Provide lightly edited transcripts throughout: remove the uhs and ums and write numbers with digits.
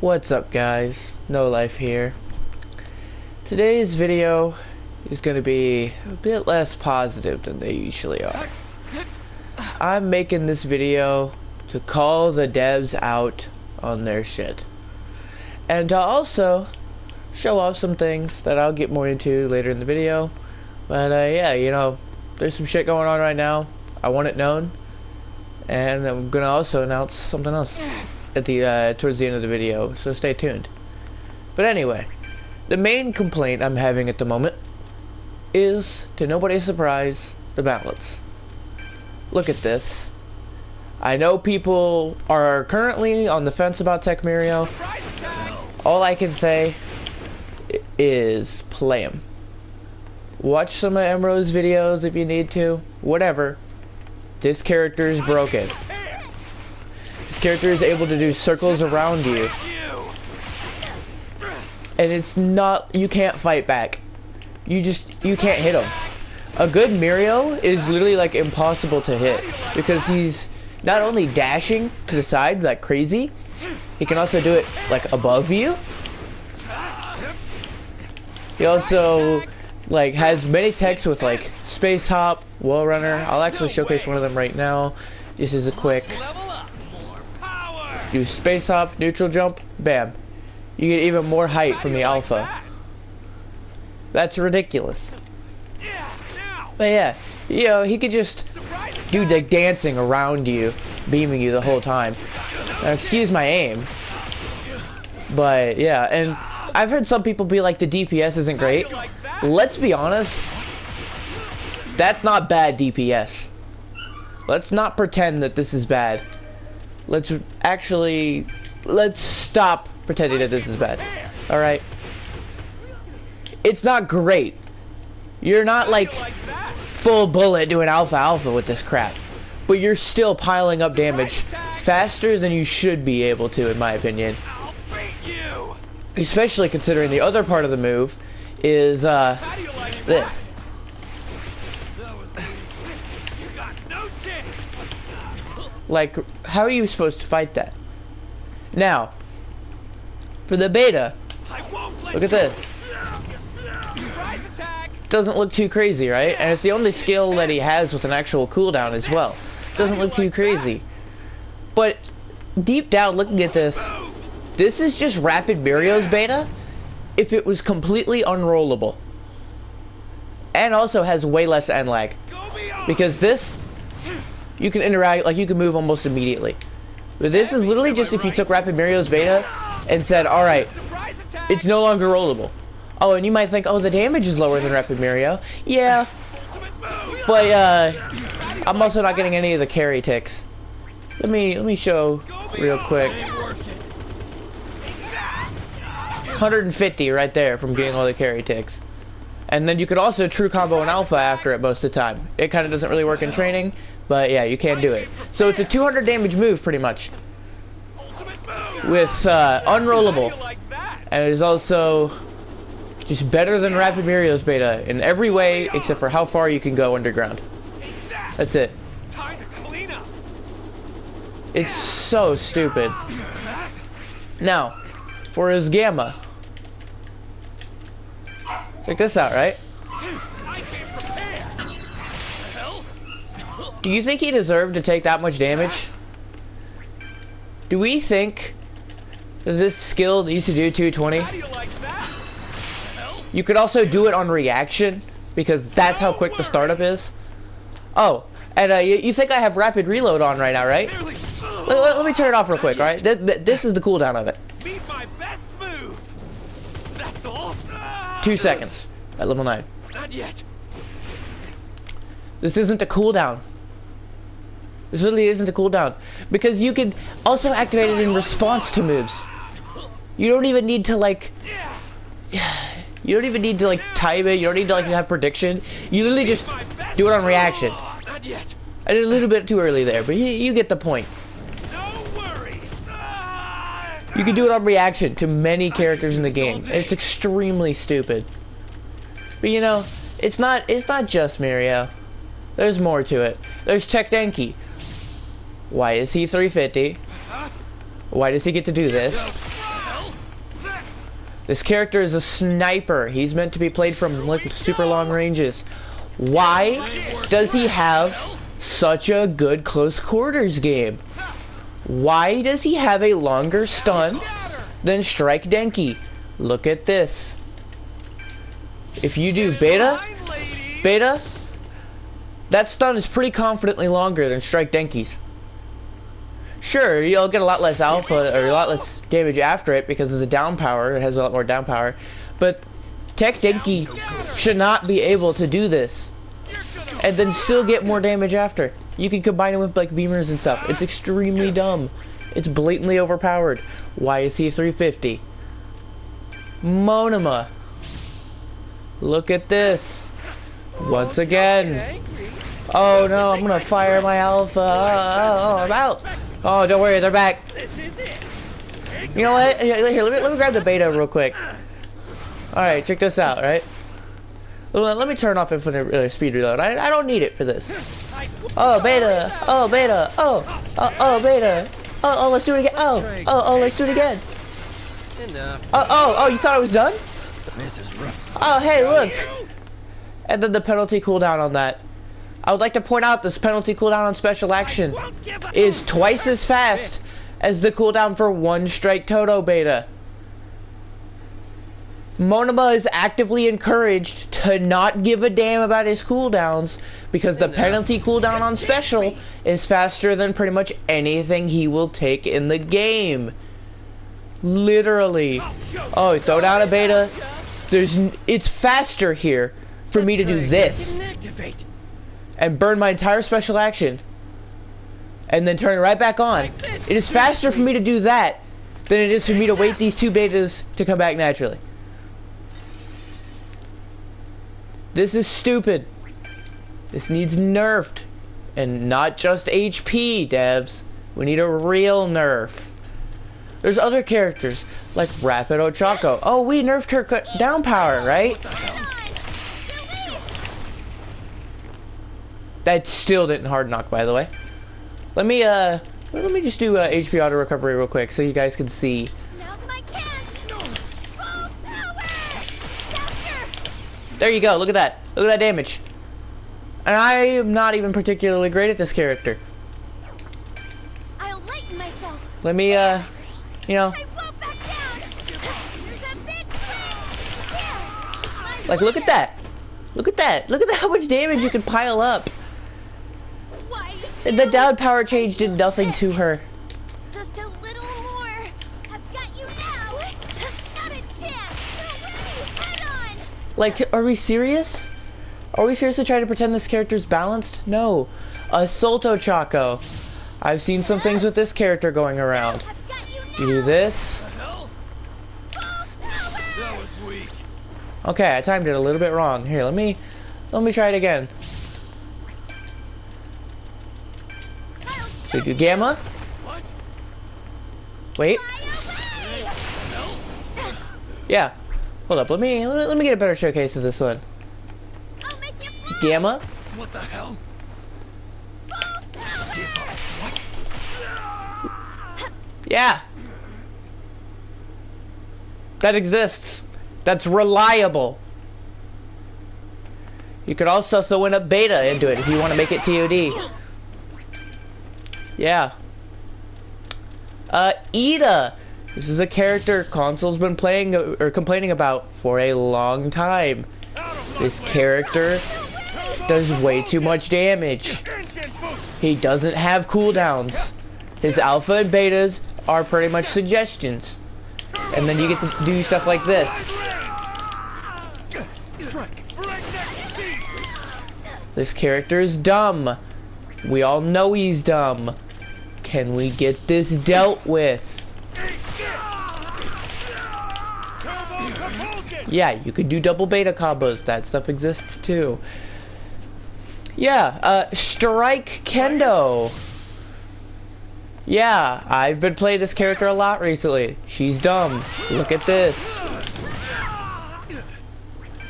What's up, guys? No Life here. Today's video is going to be a bit less positive than they usually are. I'm making this video to call the devs out on their shit, and to also show off some things that I'll get more into later in the video. But yeah, you know, there's some shit going on right now. I want it known, and I'm gonna also announce something else at the towards the end of the video, so stay tuned. But anyway, the main complaint I'm having at the moment is, to nobody's surprise, the balance. Look at this. I know people are currently on the fence about Tech Mirio. All I can say is play him. Watch some of Emro's videos if you need to. Whatever. This character is broken. This character is able to do circles around you. And it's not, you can't fight back. You can't hit him. A good Mirio is literally like impossible to hit, because he's not only dashing to the side like crazy, he can also do it like above you. He also like has many techs with like space hop, wall runner. I'll actually showcase one of them right now. This is a quick do space hop, neutral jump, bam. You get even more height from the alpha. That's ridiculous. But yeah, you know, he could just do like dancing around you, beaming you the whole time. Now, excuse my aim, but yeah, and I've heard some people be like the DPS isn't great. Let's be honest, that's not bad DPS. Let's not pretend that this is bad. Let's stop pretending that this is bad. Alright? It's not great. You're not like full bullet doing alpha with this crap, but you're still piling up damage faster than you should be able to, in my opinion. Especially considering the other part of the move is this. Like, how are you supposed to fight that? Now, for the beta, look at this. Doesn't look too crazy, right? And it's the only skill that he has with an actual cooldown as well. Doesn't look too crazy. But deep down, looking at this, this is just Rapid Mirio's beta if it was completely unrollable. And also has way less end lag. Because this, you can interact, like you can move almost immediately. But this is literally just if you took Rapid Mirio's beta and said, alright, it's no longer rollable. Oh, and you might think, oh, the damage is lower than Rapid Mirio. Yeah. But, I'm also not getting any of the carry ticks. Let me show real quick. 150 right there from getting all the carry ticks. And then you could also true combo an alpha after it most of the time. It kind of doesn't really work in training, but yeah, you can do it. So it's a 200 damage move pretty much. With unrollable. And it is also just better than Rapid Mirio's beta in every way except for how far you can go underground. That's it. It's so stupid. Now, for his gamma. Check this out, right? Do you think he deserved to take that much damage? Do we think that this skill needs to do 220? You could also do it on reaction, because that's how quick the startup is. Oh, and you think I have rapid reload on right now, right? Let me turn it off real quick, alright? This is the cooldown of it. 2 seconds at level 9. Not yet. This isn't a cooldown. This really isn't a cooldown, because you can also activate it in response to moves. You don't even need to like... You don't even need to like time it. You don't need to like have prediction. You literally just do it on reaction. Not yet. I did a little bit too early there, but you get the point. No worries. You can do it on reaction to many characters in the game. It's extremely stupid. But you know, it's not just Mirio. There's more to it. There's Tech Denki. Why is he 350? Why does he get to do this? This character is a sniper. He's meant to be played from like super long ranges. Why does he have such a good close quarters game? Why does he have a longer stun than Strike Denki? Look at this. If you do beta, that stun is pretty confidently longer than Strike Denki's. Sure, you'll get a lot less alpha or a lot less damage after it because of the down power. It has a lot more down power. But Tech Denki should not be able to do this and then still get more damage after. You can combine it with like beamers and stuff. It's extremely dumb. It's blatantly overpowered. Why is he 350? Monoma. Look at this. Once again. Oh no, I'm gonna fire my alpha. Oh, I'm out. Oh, don't worry, they're back. You know what? Here, let me grab the beta real quick. Alright, check this out, right? Let me turn off infinite speed reload. I don't need it for this. Oh, beta. Oh, beta. Oh, beta. Oh, let's do it again. Oh, let's do it again. Oh, you thought I was done? Oh, hey, look. And then the penalty cooldown on that. I would like to point out this penalty cooldown on special action is twice as fast as the cooldown for one strike Toto beta. Monoma is actively encouraged to not give a damn about his cooldowns because the penalty cooldown on special is faster than pretty much anything he will take in the game. Literally. Oh, throw down a beta. It's faster here for me to do this and burn my entire special action and then turn it right back on. It is faster for me to do that than it is for me to wait these two betas to come back naturally. This is stupid. This needs nerfed. And not just HP, devs. We need a real nerf. There's other characters, like Rapid Ochako. Oh, we nerfed her down power, right? That still didn't hard knock, by the way. Let me just do HP auto recovery real quick so you guys can see. Now's my chance. Full power. There you go. Look at that. Look at that damage. And I am not even particularly great at this character. I'll lighten myself. Let me, you know. I won't back down. There's a big swing. Yeah. Like, look at that. Look at that. Look at how much damage you can pile up. Why? The down power change did nothing to her. Just a little more. I've got you now. Not a chance. No way. Head on. Like, are we serious? Are we seriously trying to pretend this character's balanced? No. Assault Ochako. I've seen some things with this character going around. I've got you now. You do this. Hell? That was weak. Okay, I timed it a little bit wrong. Here, let me try it again. So you do gamma. What? Wait. Fly away. Yeah. Hold up. Let me get a better showcase of this one. I'll make you fly. Gamma. What the hell? Full power. Yeah. That exists. That's reliable. You could also throw in a beta into it if you want to make it TOD. Yeah. Ida. This is a character console's been playing or complaining about for a long time. This character does way too much damage. He doesn't have cooldowns. His alpha and betas are pretty much suggestions. And then you get to do stuff like this. This character is dumb. We all know he's dumb. Can we get this dealt with? Yeah, you could do double beta combos. That stuff exists too. Yeah, Strike Kendo. Yeah, I've been playing this character a lot recently. She's dumb. Look at this.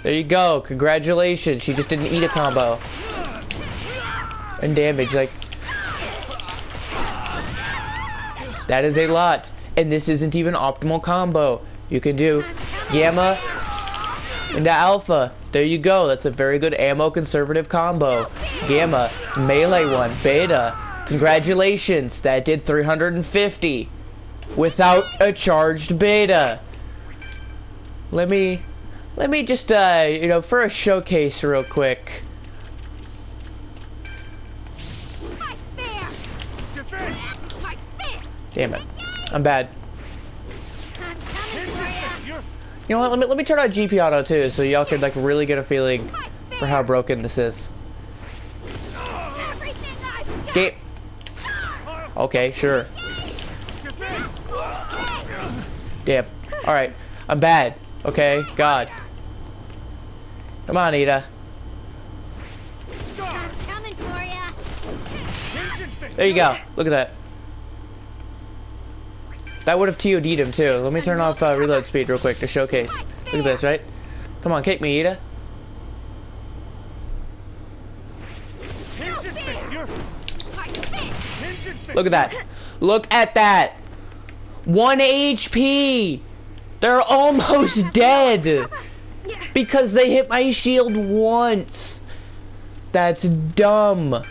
There you go. Congratulations. She just didn't eat a combo. And damage, like... That is a lot. And this isn't even optimal combo. You can do Gamma into alpha. There you go. That's a very good ammo conservative combo. Gamma, melee one, beta. Congratulations. That did 350 without a charged beta. Let me just you know, for a showcase real quick. Damn it. I'm bad. You know what? Let me turn on GP auto too, so y'all can like really get a feeling for how broken this is. Game. Okay, sure. Damn. All right. I'm bad. Okay. God. Come on, Ida. There you go. Look at that. That would have TOD'd him too. Let me turn off reload speed real quick to showcase. Look at this, right? Come on, kick me, Ida. Look at that. Look at that. 1 HP. They're almost dead. Because they hit my shield once. That's dumb.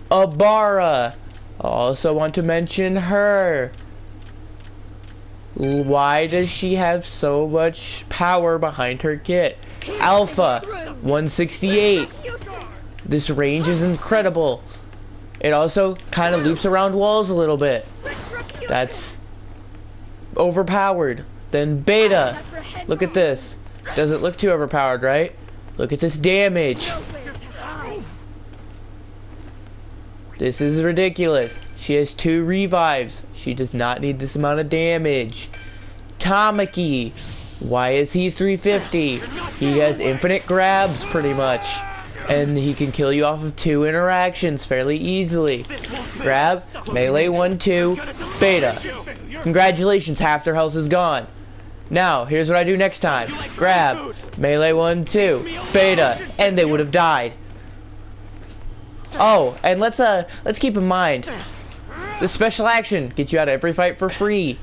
Abara. I also want to mention her. Why does she have so much power behind her kit? Alpha, 168. This range is incredible. It also kind of loops around walls a little bit. That's overpowered. Then beta. Look at this. Doesn't look too overpowered, right? Look at this damage. This is ridiculous. She has 2 revives. She does not need this amount of damage. Tamaki. Why is he 350? He has infinite grabs pretty much. And he can kill you off of 2 interactions fairly easily. Grab, melee 1, 2, beta. Congratulations, half their health is gone. Now, here's what I do next time. Grab, melee 1, 2, beta, and they would have died. Oh, and let's keep in mind, the special action gets you out of every fight for free.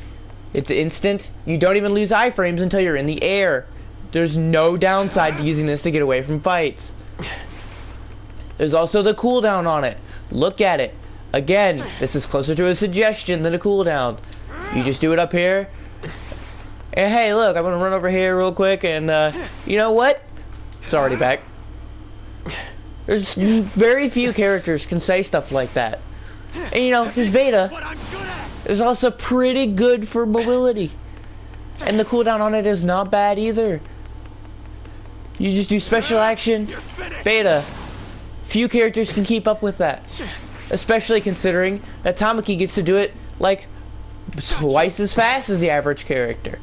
It's instant. You don't even lose iframes until you're in the air. There's no downside to using this to get away from fights. There's also the cooldown on it. Look at it. Again, this is closer to a suggestion than a cooldown. You just do it up here. And hey, look, I'm gonna run over here real quick and, you know what? It's already back. There's very few characters can say stuff like that. And you know, his beta is also pretty good for mobility. And the cooldown on it is not bad either. You just do special action, beta. Few characters can keep up with that. Especially considering that Tamaki gets to do it like twice as fast as the average character.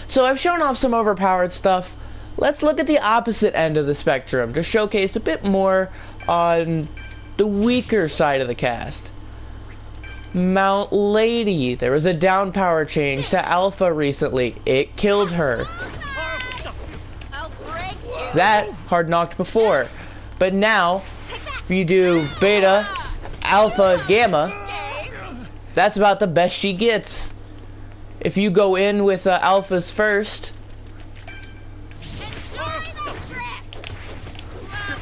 So I've shown off some overpowered stuff. Let's look at the opposite end of the spectrum to showcase a bit more on the weaker side of the cast. Mount Lady. There was a down power change to Alpha recently. It killed her. That hard knocked before. But now, if you do Beta, Alpha, Gamma, that's about the best she gets. If you go in with Alphas first,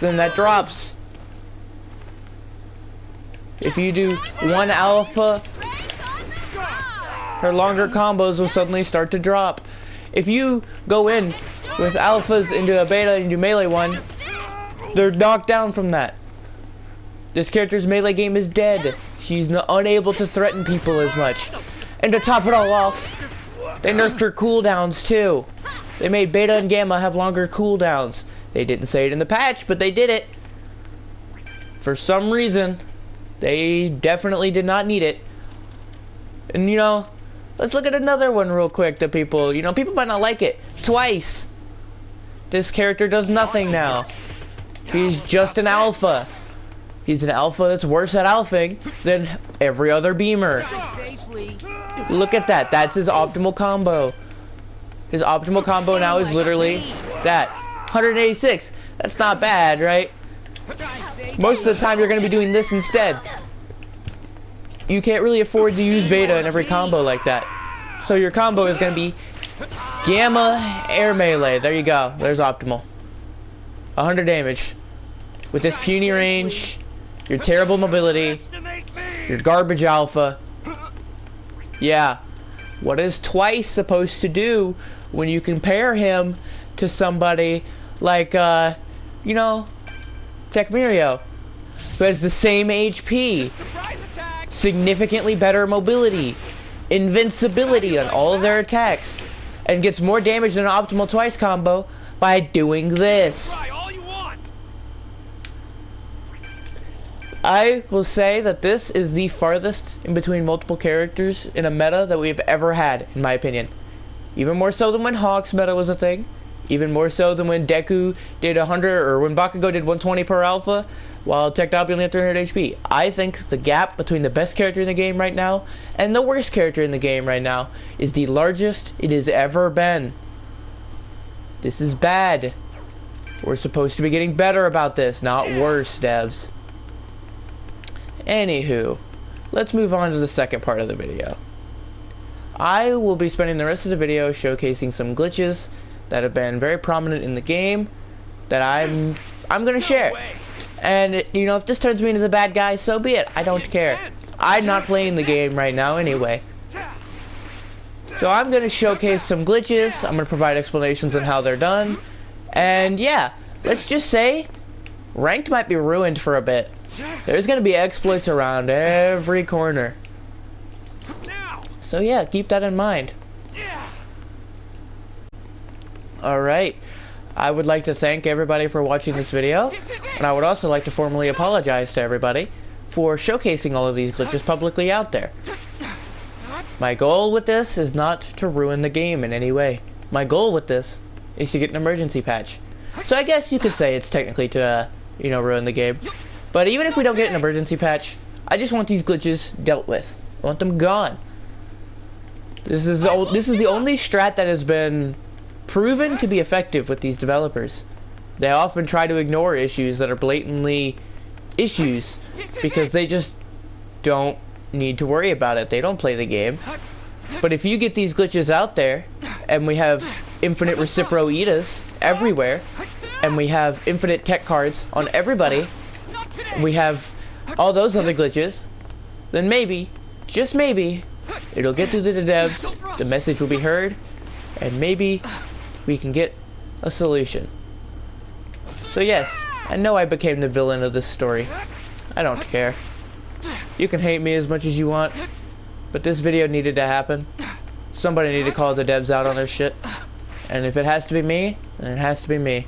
then that drops. If you do 1 Alpha, her longer combos will suddenly start to drop. If you go in with Alphas into a Beta and do melee 1, they're knocked down from that. This character's melee game is dead. She's unable to threaten people as much. And to top it all off, they nerfed her cooldowns too. They made Beta and Gamma have longer cooldowns. They didn't say it in the patch, but they did it. For some reason, they definitely did not need it. And you know, let's look at another one real quick that people, you know, people might not like it. Twice. This character does nothing now. He's just an alpha. He's an alpha that's worse at alphing than every other beamer. Look at that. That's his optimal combo. His optimal combo now is literally that. 186. That's not bad, right? Most of the time you're going to be doing this instead. You can't really afford to use Beta in every combo like that. So your combo is going to be Gamma air melee. There you go. There's optimal. 100 damage. With this puny range, your terrible mobility, your garbage alpha. Yeah. What is Twice supposed to do when you compare him to somebody like, you know, Tech Mirio, who has the same HP, significantly better mobility, invincibility on all of their attacks, and gets more damage than an optimal Twice combo by doing this. I will say that this is the farthest in between multiple characters in a meta that we've ever had, in my opinion. Even more so than when Hawk's meta was a thing. Even more so than when Deku did 100, or when Bakugo did 120 per alpha, while Tech Dabi only had 300 HP. I think the gap between the best character in the game right now and the worst character in the game right now is the largest it has ever been. This is bad. We're supposed to be getting better about this, not worse, devs. Anywho, let's move on to the second part of the video. I will be spending the rest of the video showcasing some glitches that have been very prominent in the game that I'm gonna share. And you know, if this turns me into the bad guy, so be it. I don't care. I'm not playing the game right now anyway. So I'm gonna showcase some glitches. I'm gonna provide explanations on how they're done. And yeah, let's just say ranked might be ruined for a bit. There's gonna be exploits around every corner. So yeah, keep that in mind. Alright, I would like to thank everybody for watching this video, and I would also like to formally apologize to everybody for showcasing all of these glitches publicly out there. My goal with this is not to ruin the game in any way. My goal with this is to get an emergency patch. So I guess you could say it's technically to, you know, ruin the game. But even if we don't get an emergency patch, I just want these glitches dealt with. I want them gone. This is the only strat that has been proven to be effective with these developers. They often try to ignore issues that are blatantly issues because they just don't need to worry about it. They don't play the game. But if you get these glitches out there, and we have infinite recipro eatas everywhere, and we have infinite tech cards on everybody, we have all those other glitches, then maybe, just maybe, it'll get through to the devs, the message will be heard, and maybe we can get a solution. So yes, I know I became the villain of this story. I don't care. You can hate me as much as you want, but this video needed to happen. Somebody needed to call the devs out on their shit. And if it has to be me, then it has to be me.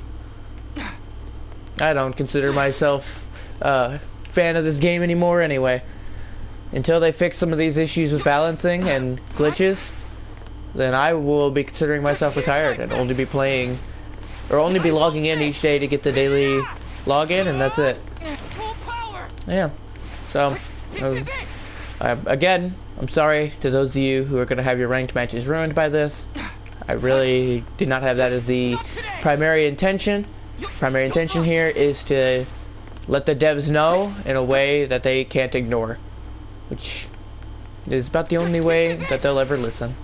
I don't consider myself a fan of this game anymore anyway. Until they fix some of these issues with balancing and glitches, then I will be considering myself retired and only be playing, or only be logging in each day to get the daily login, and that's it. Yeah. So, again, I'm sorry to those of you who are going to have your ranked matches ruined by this. I really did not have that as the primary intention. Primary intention here is to let the devs know in a way that they can't ignore, which is about the only way that they'll ever listen.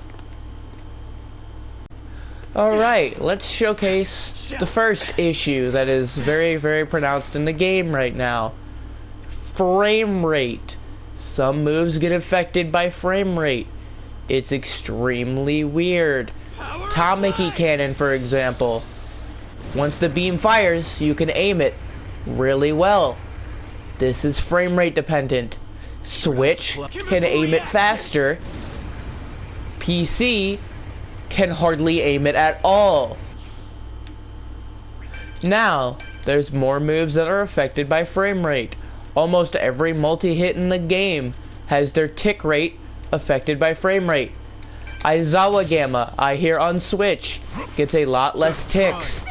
Alright, let's showcase the first issue that is very, very pronounced in the game right now. Frame rate. Some moves get affected by frame rate. It's extremely weird. Tamaki Cannon, for example. Once the beam fires, you can aim it really well. This is frame rate dependent. Switch can aim it faster. PC can hardly aim it at all. Now, there's more moves that are affected by frame rate. Almost every multi-hit in the game has their tick rate affected by frame rate. Aizawa Gamma, I hear on Switch, gets a lot less ticks.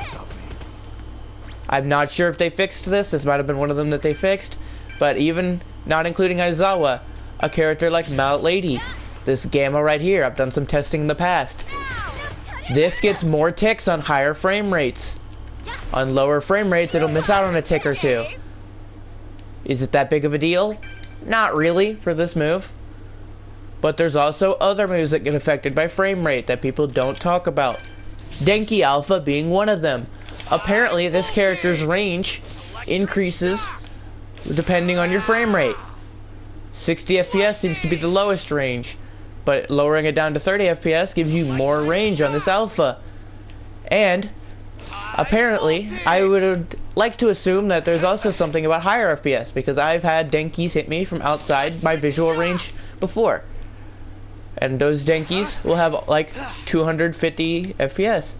I'm not sure if they fixed this. This might have been one of them that they fixed. But even not including Aizawa, a character like Mount Lady, this Gamma right here, I've done some testing in the past. This gets more ticks on higher frame rates. On lower frame rates, it'll miss out on a tick or two. Is it that big of a deal? Not really for this move. But there's also other moves that get affected by frame rate that people don't talk about. Denki Alpha being one of them. Apparently, this character's range increases depending on your frame rate. 60 FPS seems to be the lowest range, but lowering it down to 30 FPS gives you more range on this alpha. And apparently, I would like to assume that there's also something about higher FPS, because I've had Denkis hit me from outside my visual range before. And those Denkis will have like 250 FPS.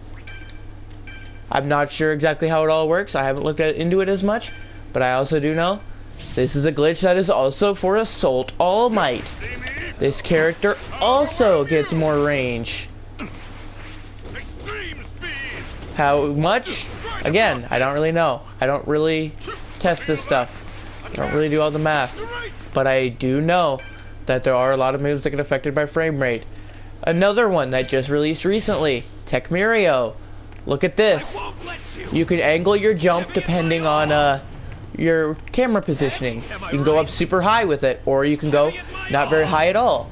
I'm not sure exactly how it all works. I haven't looked into it as much, but I also do know this is a glitch that is also for Assault All Might. This character also gets more range. How much? Again, I don't really know. I don't really test this stuff. I don't really do all the math. But I do know that there are a lot of moves that get affected by frame rate. Another one that just released recently, Tech Mirio. Look at this. You can angle your jump depending on your camera positioning. You can go up super high with it, or you can go not very high at all.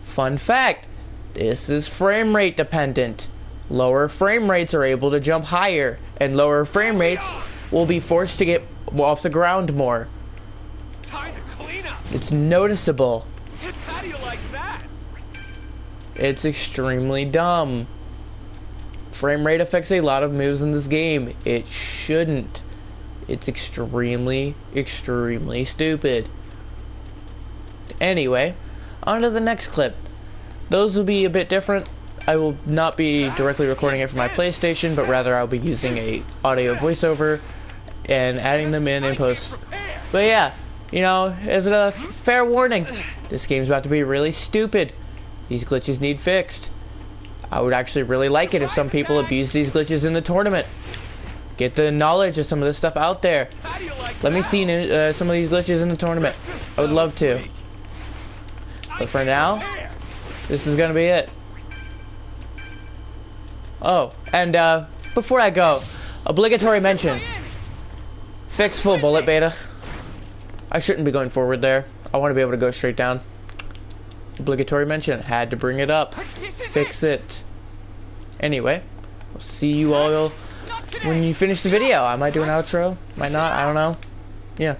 Fun fact, this is frame rate dependent. Lower frame rates are able to jump higher, and lower frame rates will be forced to get off the ground more. Time to clean up. It's noticeable. How do you like that? It's extremely dumb. Frame rate affects a lot of moves in this game. It shouldn't. It's extremely, extremely stupid. Anyway, on to the next clip. Those will be a bit different. I will not be directly recording it from my PlayStation, but rather I'll be using a audio voiceover and adding them in post. But yeah, you know, as a fair warning, this game's about to be really stupid. These glitches need fixed. I would actually really like it if some people abuse these glitches in the tournament. Get the knowledge of some of this stuff out there. Let me see some of these glitches in the tournament. I would love to. But for now, this is gonna be it. Oh, and before I go, obligatory mention. Fix full bullet beta. I shouldn't be going forward there. I want to be able to go straight down. Obligatory mention. Had to bring it up. Fix it. Anyway, I'll see you all when you finish the video. I might do an outro. Might not. I don't know. Yeah.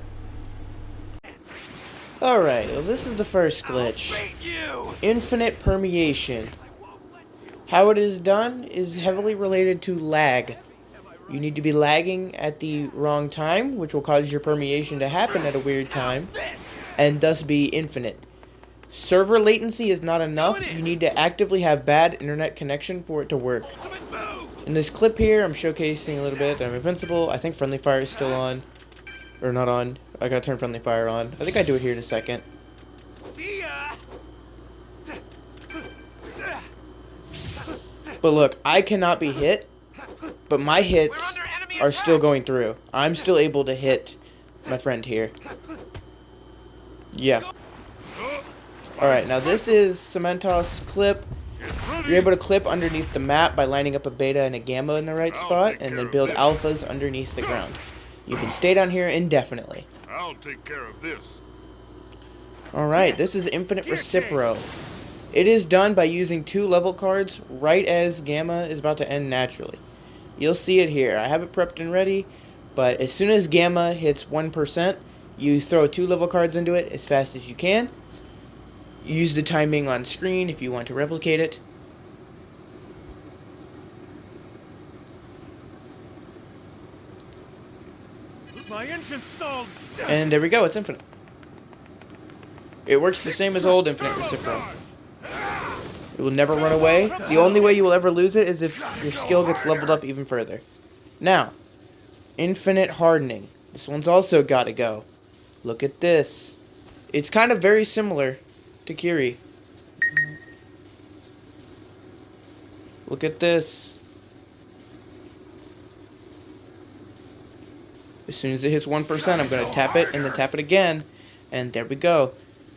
Alright, well this is the first glitch. Infinite permeation. How it is done is heavily related to lag. You need to be lagging at the wrong time, which will cause your permeation to happen at a weird time, and thus be infinite. Server latency is not enough. You need to actively have bad internet connection for it to work. In this clip here, I'm showcasing a little bit that I'm invincible. I think friendly fire is still on. Or not on. I gotta turn friendly fire on. I think I do it here in a second. But look, I cannot be hit, but my hits are still going through. I'm still able to hit my friend here. Yeah. Alright, now this is Cementos clip. You're able to clip underneath the map by lining up a beta and a gamma in the right spot, and then build alphas underneath the ground. You can stay down here indefinitely. I'll take care of this. Alright, this is Infinite Recipro. It is done by using 2 level cards right as Gamma is about to end naturally. You'll see it here. I have it prepped and ready, but as soon as Gamma hits 1%, you throw 2 level cards into it as fast as you can. Use the timing on screen if you want to replicate it. My engine stalled. And there we go, it's infinite. It works the same as old Infinite Recipro. It will never run away. The only way you will ever lose it is if your skill gets leveled up even further. Now, Infinite Hardening. This one's also gotta go. Look at this. It's kind of very similar to Kiri. Look at this. As soon as it hits 1%, I'm going to tap it and then tap it again. And there we go.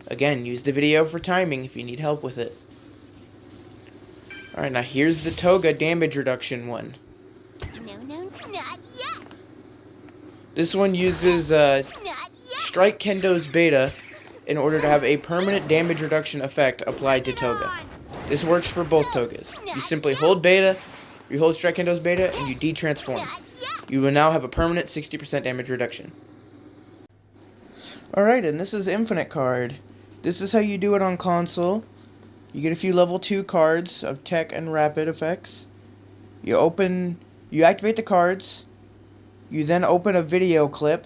Again, use the video for timing if you need help with it. Alright, now here's the Toga damage reduction one. No, not yet. This one uses Strike Kendo's beta in order to have a permanent damage reduction effect applied to Toga. This works for both Togas. You simply hold beta, You hold strike Kendo's beta and you de-transform. You will now have a permanent 60% damage reduction. Alright, and this is Infinite card. This is how you do it on console. You get a few level 2 cards of tech and rapid effects. You activate the cards. You then open a video clip.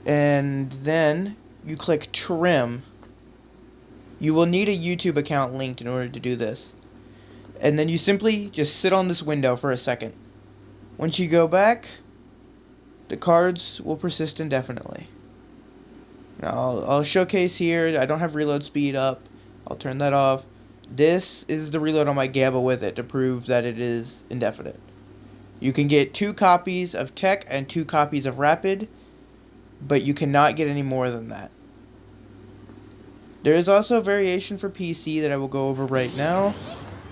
And then you click trim. You will need a YouTube account linked in order to do this. And then you simply just sit on this window for a second. Once you go back, the cards will persist indefinitely. Now I'll showcase here. I don't have reload speed up. I'll turn that off. This is the reload on my GABA with it to prove that it is indefinite. You can get 2 copies of tech and 2 copies of rapid, but you cannot get any more than that. There is also a variation for PC that I will go over right now.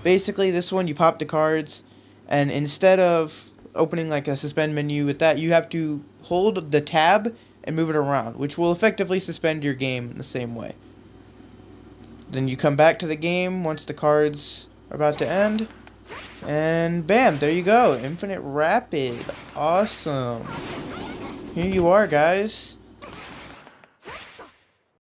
Basically, this one, you pop the cards, and instead of opening like a suspend menu with that, you have to hold the tab and move it around, which will effectively suspend your game in the same way. Then you come back to the game once the cards are about to end, and bam, there you go, Infinite Rapid. Awesome. Here you are, guys.